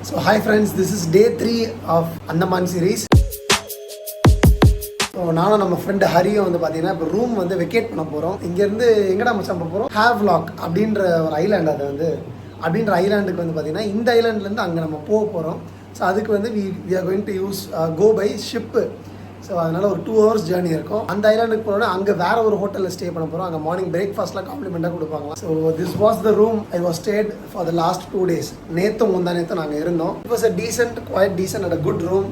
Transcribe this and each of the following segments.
So hi friends, this is day 3 of Andaman series. So நானும் நம்ம friend ஹரியும் வந்து பார்த்தீங்கன்னா இப்போ ரூம் வந்து வெக்கேட் பண்ண போகிறோம். இங்கேருந்து எங்கடா மச்சான் போகிறோம், ஹேவ்லாக் அப்படின்ற ஒரு ஐலாண்ட். அது வந்து அப்படின்ற ஐலாண்டுக்கு வந்து பார்த்தீங்கன்னா இந்த ஐலாண்ட்லேருந்து அங்கே நம்ம போக போகிறோம். ஸோ அதுக்கு வந்து we are going to use go by ship. So அதனால் ஒரு 2 hours ஜேர்னி இருக்கும். அந்த ஐலாண்டுக்கு போனோன்னா அங்கே வேறு ஒரு ஹோட்டலில் ஸ்டே பண்ண போகிறோம். அங்கே மார்னிங் பிரேக்ஃபாஸ்ட்லாம் காம்ப்ளிமெண்ட்டாக கொடுப்பாங்களா. So this was the room I was stayed for the last 2 days. நேற்றும் நேற்று நாங்கள் இருந்தோம். It was quite decent at a good room,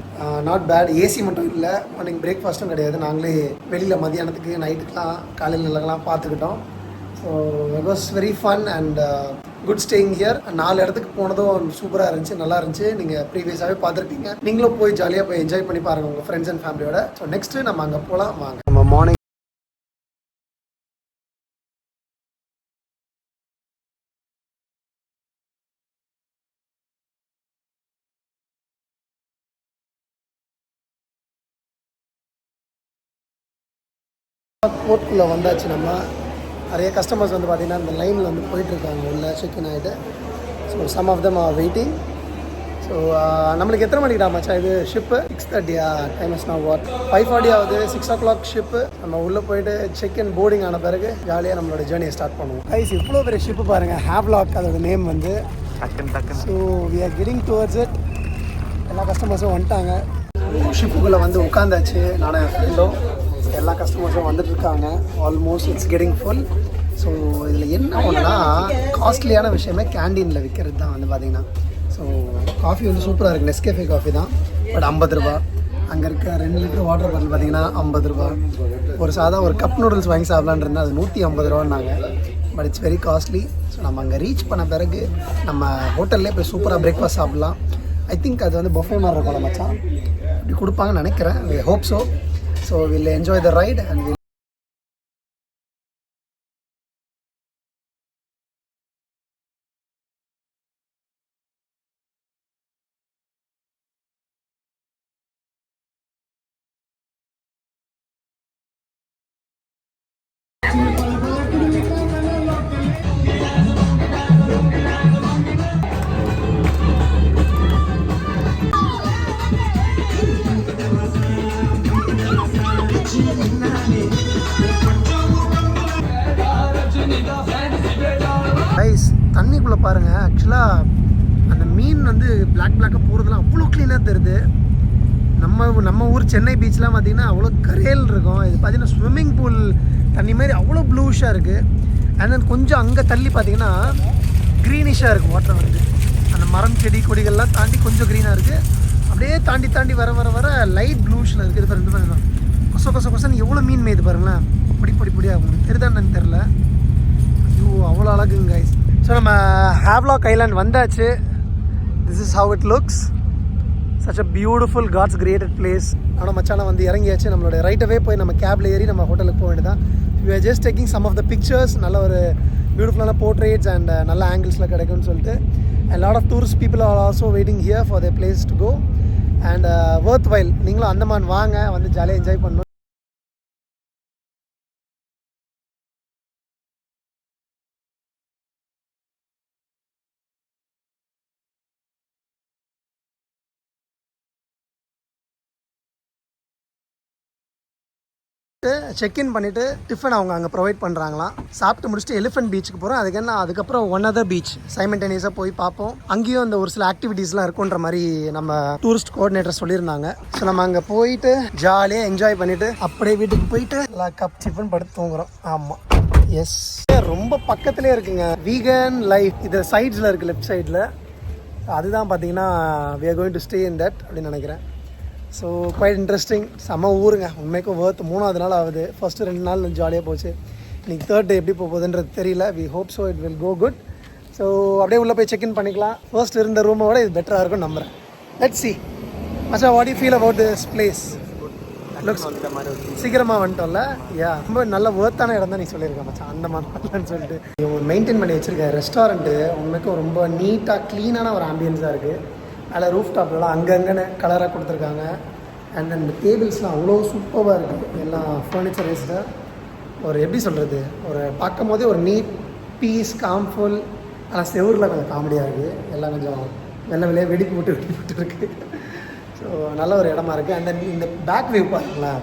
not bad. AC மட்டும் இல்லை, மார்னிங் பிரேக்ஃபாஸ்ட்டும் கிடையாது. நாங்களே வெளியில் மதியானத்துக்கு நைட்டுக்கெலாம் காலையில் நிலங்களாம் பார்த்துக்கிட்டோம். So it was very fun and good staying here. 4 இடத்துக்கு போனதும் சூப்பராக இருந்துச்சு, நல்லா இருந்துச்சு. நீங்கள் ப்ரீவியஸாகவே பார்த்துருப்பீங்க. நீங்களும் போய் ஜாலியாக போய் என்ஜாய் பண்ணி பாருங்கள் உங்கள் ஃப்ரெண்ட்ஸ் அண்ட் ஃபேமிலியோட. ஸோ நெக்ஸ்ட்டு நம்ம அங்கே போகலாம் வாங்க. நம்ம மார்னிங் போர்ட்குள்ளே வந்தாச்சு. நம்ம நிறைய கஸ்டமர்ஸ் வந்து பார்த்திங்கன்னா இந்த லைனில் வந்து போயிட்டுருக்காங்க உள்ள செக்இன் ஆகிட்டு. So some of them are waiting. So நம்மளுக்கு எத்தனை மணிக்கு மச்சான் இது ship? 6:30 time is now what 5:40 ஆகுது. 6 o'clock ஷிப்பு. நம்ம உள்ளே போயிட்டு செக்இன் போர்டிங் ஆன பிறகு ஜாலியாக நம்மளோட ஜேர்னியை ஸ்டார்ட் பண்ணுவோம். கைஸ் இவ்வளோ பெரிய ஷிப்பு பாருங்கள், ஹேவ்லாக் அதோட நேம் வந்து. So we are getting towards it. எல்லா கஸ்டமர்ஸும் வந்துட்டாங்க. ஷிப்புக்குள்ளே வந்து உட்காந்தாச்சு. நானும் என் ஃப்ரெண்டும் எல்லா கஸ்டமர்ஸும் வந்துட்டுருக்காங்க. Almost it's getting full. So இதில் என்ன ஒன்றுனா காஸ்ட்லியான விஷயமே கேண்டீனில் விற்கிறது தான் வந்து பார்த்திங்கன்னா. ஸோ காஃபி வந்து சூப்பராக இருக்குது. நெஸ்கேஃபே காஃபி தான், பட் 50 ரூபா. அங்கே இருக்க 2 லிட்டர் வாட்டர் பாட்டில் பார்த்திங்கன்னா 50 ரூபா. ஒரு சாதா ஒரு கப் நூடுல்ஸ் வாங்கி சாப்பிட்லான்னு இருந்தால் அது 150 ரூபான்னாங்க. But it's very costly. So நம்ம அங்கே ரீச் பண்ண பிறகு நம்ம ஹோட்டல்லே போய் சூப்பராக பிரேக்ஃபாஸ்ட் சாப்பிட்லாம். ஐ திங்க் அது வந்து பஃபே மாதிரி இருக்கும் மச்சான், இப்படி கொடுப்பாங்கன்னு நினைக்கிறேன். I hope so. So we'll enjoy the ride and we'll rice. தண்ணிக்குள்ளே பாருங்கள், ஆக்சுவலாக அந்த மீன் வந்து பிளாக்காக போகிறதுலாம் அவ்வளோ க்ளீனாக தெரியுது. நம்ம ஊர் சென்னை பீச்லாம் பார்த்திங்கன்னா அவ்வளோ கரையல் இருக்கும். இது பார்த்திங்கன்னா ஸ்விம்மிங் பூல் தண்ணி மாதிரி அவ்வளோ ப்ளூஷாக இருக்குது. அண்ட் தென் கொஞ்சம் அங்கே தள்ளி பார்த்திங்கன்னா க்ரீனிஷாக இருக்குது வாட்டர் வந்து. அந்த மரம் செடி கொடிகள்லாம் தாண்டி கொஞ்சம் க்ரீனாக இருக்குது. அப்படியே தாண்டி வர லைட் ப்ளூஷில் இருக்குது. இது பாருங்க, கொசன்னு எவ்வளோ மீன் மேய்து பாருங்களேன். பொடியாக உங்களுக்கு தெரியுதான்னு தெரில. ஐயோ அவ்வளோ அழகுங்க கைஸ். ஸோ நம்ம ஹேவ்லாக் ஐலாண்ட் வந்தாச்சு. This is how it looks. Such a beautiful god's created place. ஆனால் மச்சான வந்து இறங்கியாச்சு. நம்மளோட ரைட்டவே போய் நம்ம கேபில் ஏறி நம்ம ஹோட்டலுக்கு போக வேண்டியதான். We are just taking some of the pictures. நல்ல ஒரு பியூட்டிஃபுல்லான போர்ட்ரேட்ஸ் அண்ட் நல்ல ஆங்கிள்ஸில் கிடைக்கும்னு சொல்லிட்டு. And lot of tourist people are also waiting here for their place to go. And worthwhile. நீங்களும் அந்தமான் வாங்க, வந்து ஜாலியாக என்ஜாய் பண்ணணும். செக்இன் பண்ணிவிட்டு டிஃபன் அவங்க அங்கே ப்ரொவைட் பண்ணுறாங்களாம். சாப்பிட்டு முடிச்சுட்டு எலிஃபென்ட் பீச்சுக்கு போகிறோம். அதுக்கப்புறம் ஒன் அதர் பீச் சைமல்டேனியஸாக போய் பார்ப்போம். அங்கேயும் அந்த ஒரு சில ஆக்டிவிட்டீஸ்லாம் இருக்குன்ற மாதிரி நம்ம டூரிஸ்ட் கோஆர்டினேட்டர் சொல்லியிருந்தாங்க. ஸோ நம்ம அங்கே போயிட்டு ஜாலியாக என்ஜாய் பண்ணிவிட்டு அப்படியே வீட்டுக்கு போயிட்டு எல்லா கப் டிஃபன் படுத்து தூங்குறோம். ஆமாம், எஸ். ரொம்ப பக்கத்துலேயே இருக்குங்க வீகன் லைஃப். இது சைட்ஸில் இருக்குது, லெஃப்ட் சைடில். அதுதான் பார்த்தீங்கன்னா we are going to stay in that அப்படின்னு நினைக்கிறேன். So quite interesting. செம்ம ஊருங்க, உண்மைக்கும் வர்த். 3வது நாள் ஆகுது. ஃபஸ்ட்டு 2 நாள் ஜாலியாக போச்சு. இன்றைக்கி 3rd டே எப்படி போகுதுன்றது தெரியல. We hope so it will go good. So அப்படியே உள்ளே போய் செக்இன் பண்ணிக்கலாம். ஃபர்ஸ்ட் இருந்த ரூமை விட இது பெட்டராக இருக்கும்னு நம்புகிறேன். Let's see. மச்சா, what you feel about this place? Looks சீக்கிரமாக வந்துட்டோம்ல. யா, ரொம்ப நல்ல வர்த்தான இடம் தான் நீ சொல்லியிருக்கேன் மச்சான். அந்த மாதிரின்னு சொல்லிட்டு மெயின்டைன் பண்ணி வச்சுருக்கேன். ரெஸ்டாரண்ட்டு உண்மைக்கும் ரொம்ப நீட்டாக க்ளீனான ஒரு ஆம்பியன்ஸாக இருக்குது. அதில் ரூஃப் டாப்லாம் அங்கங்கன்னு கலராக கொடுத்துருக்காங்க. அண்ட் அந்த டேபிள்ஸ்லாம் அவ்வளோ சூப்பராக இருக்குது. எல்லாம் ஃபர்னிச்சர் வைஸில் ஒரு எப்படி சொல்கிறது, ஒரு பார்க்கும் போதே ஒரு நீட் பீஸ் காம்ஃபுல். ஆனால் செவரில் கொஞ்சம் காமெடியாக இருக்குது. எல்லாம் கொஞ்சம் வெள்ளை வெள்ளையாக வெடிப்பு விட்டு இருக்கு. ஸோ நல்ல ஒரு இடமா இருக்குது. அண்ட் தென் இந்த பேக் வியூ பாருங்களேன்,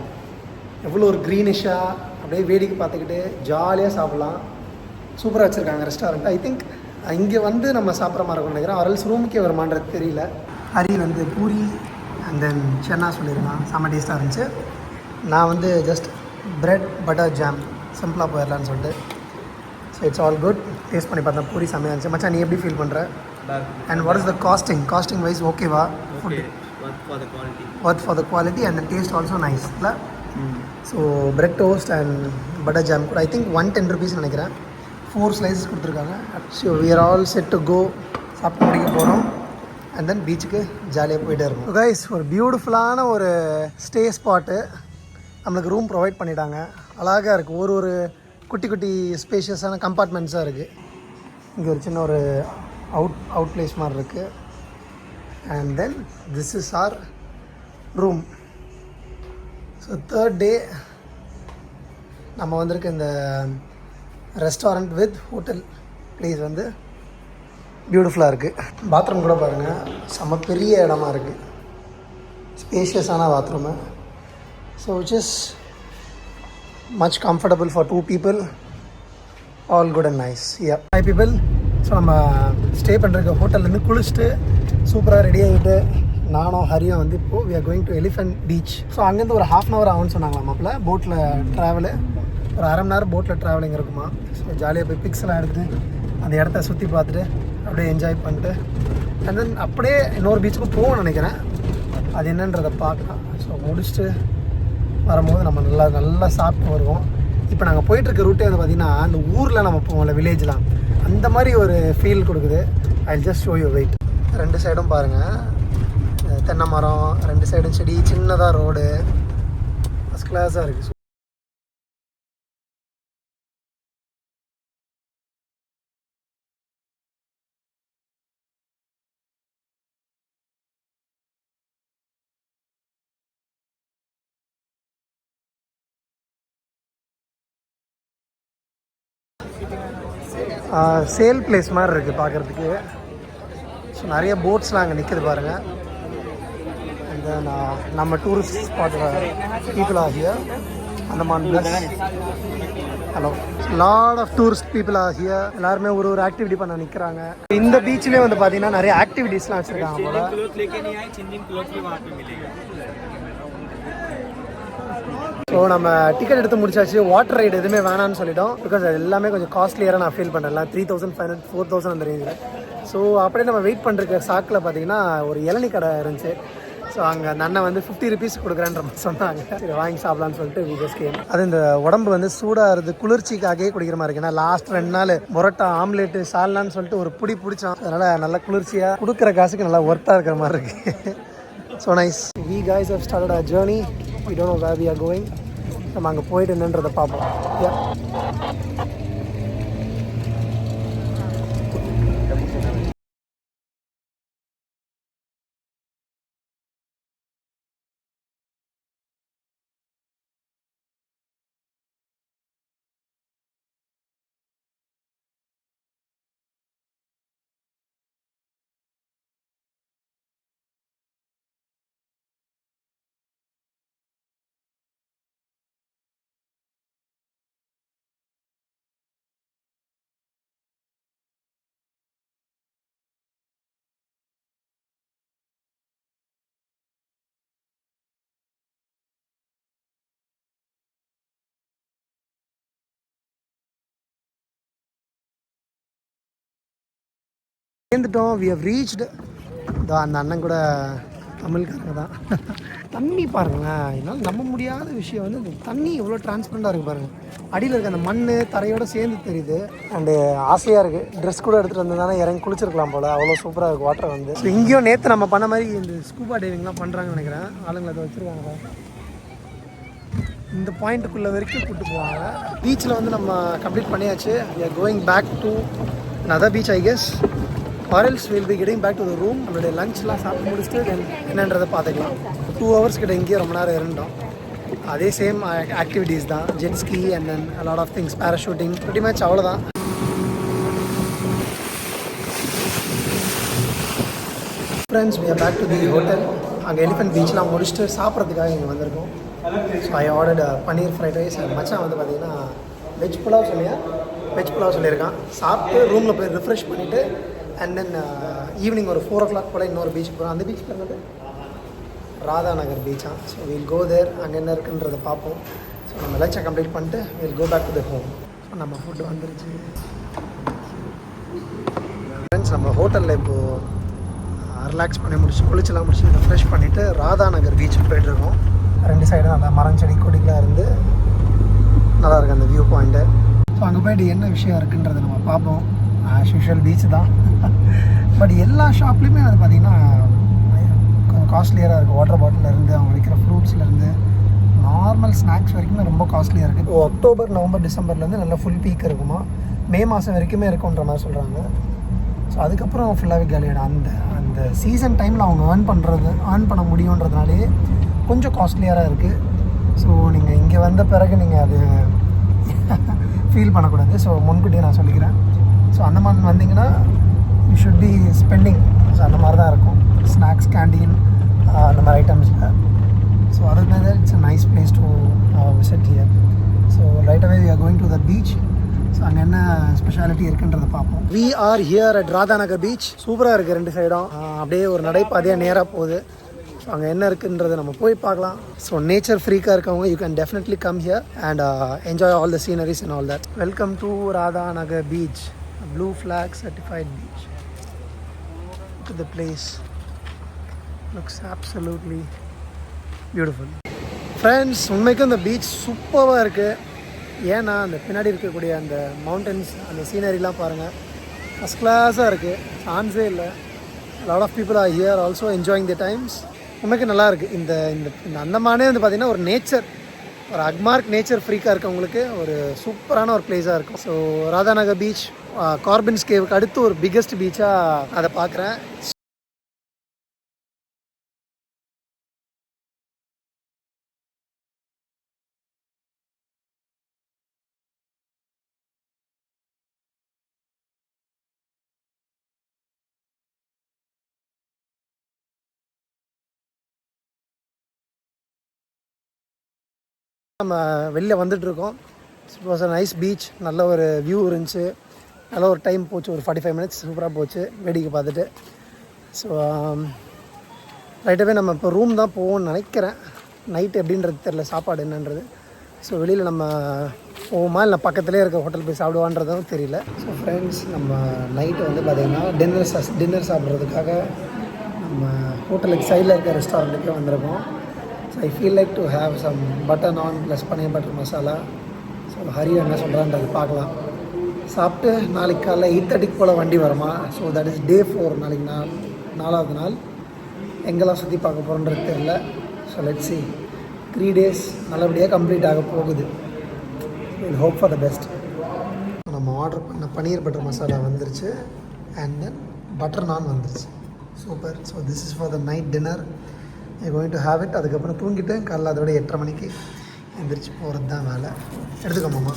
எவ்வளோ ஒரு க்ரீனிஷாக அப்படியே வேடிக்கை பார்த்துக்கிட்டு ஜாலியாக சாப்பிட்லாம். சூப்பராக வச்சுருக்காங்க ரெஸ்டாரண்ட். ஐ திங்க் இங்கே வந்து நம்ம சாப்பிட்ற மாதிரி இருக்கும் நினைக்கிறேன். அரல்ஸ் ரூமுக்கே வருமானது தெரியல. ஹரி வந்து பூரி அண்ட் தென் சென்னா சொல்லியிருந்தான், செம்ம டேஸ்ட்டாக இருந்துச்சு. நான் வந்து ஜஸ்ட் பிரெட் பட்டர் ஜாம் சிம்பிளாக போயிடலான்னு சொல்லிட்டு. So it's all good. Taste பண்ணி பார்த்தேன், பூரி செம்மையாக இருந்துச்சு. மச்சான் நீ எப்படி ஃபீல் பண்ணுற? And what is the costing wise ஓகேவா? Food worth for the quality and taste also nice இல்லை? So bread toast and butter jam கூட ஐ திங்க் 110 rupees நினைக்கிறேன். 4 slices கொடுத்துருக்காங்க. So we are all set to go. சாப்பிட்டு முடிக்க போகிறோம் and then பீச்சுக்கு ஜாலியாக போயிட்டே இருக்கும். கைஸ், ஒரு பியூட்டிஃபுல்லான ஒரு ஸ்டே ஸ்பாட்டு. நம்மளுக்கு ரூம் ப்ரொவைட் பண்ணிட்டாங்க. அழகாக இருக்குது. ஒரு குட்டி குட்டி ஸ்பேஷியஸான கம்பார்ட்மெண்ட்ஸாக இருக்குது. இங்கே ஒரு சின்ன ஒரு அவுட் பிளேஸ் மாதிரி இருக்குது. And then this is our room. So 3rd day நம்ம வந்திருக்க இந்த ரெஸ்டாரண்ட் வித் ஹோட்டல் ப்ளேஸ் வந்து பியூட்டிஃபுல்லாக இருக்குது. பாத்ரூம் கூட பாருங்கள், செம்ம பெரிய இடமா இருக்குது. ஸ்பேஷியஸான bathroom. So which is much comfortable for 2 people. All good and nice. Yeah 5 people. So நம்ம ஸ்டே பண்ணுற ஹோட்டல்லேருந்து குளிச்சுட்டு சூப்பராக ரெடி ஆகிட்டு நானும் ஹரியும் வந்து இப்போது we are going to Elephant Beach. So அங்கேருந்து ஒரு 1/2 hour ஆகும்னு சொன்னாங்களா மாப்பிள்ள. போட்டில் ட்ராவலு ஒரு 1/2 mணி நேரம் போட்டில் ட்ராவலிங் இருக்குமா. ஸோ ஜாலியாக போய் பிக்ஸ்லாம் எடுத்து அந்த இடத்த சுற்றி பார்த்துட்டு அப்படியே என்ஜாய் பண்ணிட்டு அண்ட் தென் அப்படியே இன்னொரு பீச்சுக்கும் போகணும்னு நினைக்கிறேன். அது என்னன்றதை பார்க்கலாம். ஸோ முடிச்சுட்டு வரும்போது நம்ம நல்லா சாப்பிட்டு வருவோம். இப்போ நாங்கள் போயிட்டுருக்க ரூட்டே வந்து பார்த்திங்கன்னா அந்த ஊரில் நம்ம போவோம்ல, வில்லேஜ்லாம், அந்த மாதிரி ஒரு ஃபீல் கொடுக்குது. I just show you wait. 2 சைடும் பாருங்கள், தென்னை மரம், 2 சைடும் செடி, சின்னதாக ரோடு, ஃபஸ்ட் கிளாஸாக இருக்குது. சேல் பிளேஸ் மாதிரி இருக்குது பார்க்குறதுக்கு. ஸோ நிறைய போட்ஸ்லாம் அங்கே நிற்கிது பாருங்கள். அண்ட் தென் நம்ம tourist spot people are here. Andaman plus. Hello, lot of tourist people are here. எல்லாருமே ஒரு ஆக்டிவிட்டி பண்ண நிற்கிறாங்க. இந்த பீச்லேயே வந்து பார்த்தீங்கன்னா நிறைய ஆக்டிவிட்டீஸ்லாம் வச்சுருக்காங்க போல. ஸோ நம்ம டிக்கெட் எடுத்து முடிச்சாச்சு. வாட்டர் ரைடு எதுவுமே வேணான்னு சொல்லிட்டோம். பிகாஸ் அது எல்லாமே கொஞ்சம் காஸ்ட்லியராக நான் ஃபீல் பண்ணுறேன். 3,500 4,000 அந்த ரேஞ்சில். ஸோ அப்படியே நம்ம வெயிட் பண்ணுற சாக்கில் பார்த்தீங்கன்னா ஒரு இளநீ கடை இருந்துச்சு. ஸோ அங்கே அந்த அண்ணன் வந்து 50 rupees கொடுக்குறேன்ற மாதிரி சொன்னாங்க. சரி வாங்கி சாப்பிட்லான்னு சொல்லிட்டு வி ஜஸ்ட் கேம். அது இந்த உடம்பு வந்து சூடாகிறது குளிர்ச்சிக்காகவே குடிக்கிற மாதிரி இருக்கு. ஏன்னா லாஸ்ட் 2 நாள் பரோட்டா ஆம்லேட்டு சால்னான்னு சொல்லிட்டு ஒரு பிடிச்சான். அதனால் நல்லா குளிர்ச்சியாக கொடுக்குற காசுக்கு நல்லா ஒர்த்தாக இருக்கிற மாதிரி இருக்குது. So nice. We guys have started our journey. We don't know where we are going. நம்ம அங்கே போயிட்டு என்னன்றதை பார்ப்போம். சேர்ந்துட்டோம். We have reached. அந்த அண்ணன் கூட தமிழ்காரங்க தான். தண்ணி பாருங்களேன், என்னால் நம்ப முடியாத விஷயம் வந்து இந்த தண்ணி எவ்வளோ டிரான்ஸ்பரண்டாக இருக்குது பாருங்கள். அடியில் இருக்க அந்த மண் தரையோடு சேர்ந்து தெரியுது. அண்டு ஆசையாக இருக்குது. ட்ரெஸ் கூட எடுத்துகிட்டு வந்ததுனால இறங்கி குளிச்சிருக்கலாம் போல். அவ்வளோ சூப்பராக இருக்குது வாட்டர் வந்து. ஸோ இங்கேயும் நேற்று நம்ம பண்ண மாதிரி இந்த ஸ்கூபா டைவிங்லாம் பண்ணுறாங்கன்னு நினைக்கிறேன். ஆளுங்களை அதை வச்சுருக்காங்க. இந்த பாயிண்ட்டுக்குள்ளே வரைக்கும் கூப்பிட்டு போவாங்க. பீச்சில் வந்து நம்ம கம்ப்ளீட் பண்ணியாச்சு. We are going back to another beach I guess. Or else we'll be getting back to the room. நம்மளுடைய லஞ்ச்லாம் சாப்பிட்டு முடிச்சுட்டு என்னன்றதை பார்த்துக்கலாம். 2 hours கிட்ட இங்கேயே ரொம்ப நேரம் இருந்தோம். அதே சேம் ஆக்டிவிட்டீஸ் தான். Jet ski and then a lot of things, parachuting, pretty much அவ்வளோதான். Friends we are back to the hotel. அங்கே எலிஃபென்ட் பீச்லாம் முடிச்சுட்டு சாப்பிட்றதுக்காக இங்கே வந்திருக்கோம். So I ordered paneer fried rice. மச்சான் வந்து பார்த்தீங்கன்னா வெஜ் புலாவ் சொல்லியிருக்கான். சாப்பிட்டு ரூமில் போய் ரிஃப்ரெஷ் பண்ணிவிட்டு அண்ட் தென் ஈவினிங் ஒரு 4 o'clock போல் இன்னொரு பீச்சுக்கு போகிறோம். அந்த பீச் பேர் ராதா நகர் பீச்சா. So will go there. அங்கே என்ன இருக்குன்றதை பார்ப்போம். ஸோ நம்ம லஞ்சை கம்ப்ளீட் பண்ணிட்டு will go back to the home. So நம்ம ஃபுட்டு வந்துருச்சு. ஃப்ரெண்ட்ஸ் நம்ம ஹோட்டலில் இப்போது ரிலாக்ஸ் பண்ணி குளிச்செல்லாம் முடிச்சு ரிஃப்ரெஷ் பண்ணிவிட்டு ராதா நகர் பீச்சுக்கு போய்ட்டுருக்கோம். 2 சைடும் அந்த மரம் செடி கொடிகளாக இருந்து நல்லாயிருக்கு அந்த வியூ பாயிண்ட்டு. ஸோ அங்கே போய்ட்டு என்ன விஷயம் இருக்குன்றதை நம்ம பார்ப்போம். ஆஸ் யூஷுவல் பீச் தான். பட் எல்லா ஷாப்லேயுமே அது பார்த்திங்கன்னா கொஞ்சம் காஸ்ட்லியராக இருக்குது. வாட்டர் பாட்டிலேருந்து அவங்க விற்கிற ஃப்ரூட்ஸ்லேருந்து நார்மல் ஸ்நாக்ஸ் வரைக்குமே ரொம்ப காஸ்ட்லியாக இருக்குது. இப்போ அக்டோபர் நவம்பர் டிசம்பர்லேருந்து நல்லா ஃபுல் பீக் இருக்குமா, மே மாதம் வரைக்குமே இருக்குன்ற மாதிரி சொல்கிறாங்க. ஸோ அதுக்கப்புறம் ஃபுல்லாகவே காலியாகிடும். அந்த சீசன் டைமில் அவங்க ஏர்ன் பண்ண முடியுன்றதுனாலே கொஞ்சம் காஸ்ட்லியாக இருக்குது. ஸோ நீங்கள் இங்கே வந்த பிறகு நீங்கள் அது ஃபீல் பண்ணக்கூடாது. ஸோ முன்கூட்டியே நான் சொல்லிக்கிறேன். ஸோ அந்த மாதிரி வந்தீங்கன்னா you should be spending. So அந்த மாதிரி தான் இருக்கும் ஸ்நாக்ஸ், கேண்டீன் அந்த மாதிரி ஐட்டம்ஸில். ஸோ அதுக்கு it's a nice place to visit here. So right away we are going to the beach. So அங்கே என்ன ஸ்பெஷாலிட்டி இருக்குன்றதை பார்ப்போம். We are here at Radha Nagar beach. சூப்பராக இருக்குது. 2 சைடும் அப்படியே ஒரு நடைபாதையாக நேராக போகுது. ஸோ அங்கே என்ன இருக்குன்றதை நம்ம போய் பார்க்கலாம். ஸோ நேச்சர் ஃப்ரீக்காக இருக்கவங்க you can definitely come here and enjoy all the sceneries and all that. Welcome to Radha Nagar beach, blue flag certified beach. Look at the place, looks absolutely beautiful. Friends, உண்மைக்கும் இந்த பீச் சூப்பராக இருக்குது. ஏன்னா அந்த பின்னாடி இருக்கக்கூடிய அந்த மவுண்டன்ஸ், அந்த சீனரிலாம் பாருங்கள், ஃபஸ்ட் கிளாஸாக இருக்குது. சான்ஸே இல்லை. Lot of people are here also enjoying the times. உண்மைக்கு நல்லா இருக்குது. இந்த இந்த அந்தமானே வந்து பார்த்திங்கன்னா ஒரு நேச்சர், ஒரு அக்மார்க் நேச்சர் ஃப்ரீக்காக இருக்கவங்களுக்கு ஒரு சூப்பரான ஒரு பிளேஸாக இருக்கும். ஸோ ராதாநகர் பீச் கார்பின்ஸ் கேவுக்கு அடுத்து ஒரு பிக்கெஸ்ட் பீச்சாக அதை பார்க்குறேன். நம்ம வெளில வந்துட்டுருக்கோம். It was a nice beach. நல்ல ஒரு வியூ இருந்துச்சு. நல்ல ஒரு டைம் போச்சு. ஒரு 45 minutes சூப்பராக போச்சு வேடிக்கை பார்த்துட்டு. ஸோ ரைட்டாகவே நம்ம இப்போ ரூம் தான் போவோம்னு நினைக்கிறேன். நைட்டு எப்படின்றது தெரில, சாப்பாடு என்னன்றது. ஸோ வெளியில் நம்ம போவோமா இல்லை பக்கத்துலேயே இருக்க ஹோட்டல் போய் சாப்பிடுவான்றதும் தெரியல. ஸோ ஃப்ரெண்ட்ஸ், நம்ம நைட்டு வந்து பார்த்திங்கன்னா டின்னர் சாப்பிட்றதுக்காக நம்ம ஹோட்டலுக்கு சைடில் இருக்க ரெஸ்டாரண்ட்டுக்கு வந்திருக்கோம். So I feel like to have some butter naan plus paneer butter masala. So Hari என்ன சொல்கிறான்றது பார்க்கலாம். சாப்பிட்டு நாளைக்கு காலைல 8:30 போல் வண்டி வருமா. ஸோ தட் இஸ் டே 4. நாளைக்கு 4வது நாள். எங்கெல்லாம் சுற்றி பார்க்க போகிறோன்றது தெரில. So let's see. 3 days நல்லபடியாக கம்ப்ளீட் ஆக போகுது. Will hope for the best. நம்ம ஆர்டர் பண்ண பன்னீர் பட்டர் மசாலா வந்துருச்சு அண்ட் தென் பட்டர் நான் வந்துருச்சு. Super. So this is for the night dinner. I going to have it. அதுக்கப்புறம் தூங்கிட்டு காலைல அதோட 8:30 மணிக்கு எந்திரிச்சு போகிறது தான் வேலை. எடுத்துக்கோமாம்மா.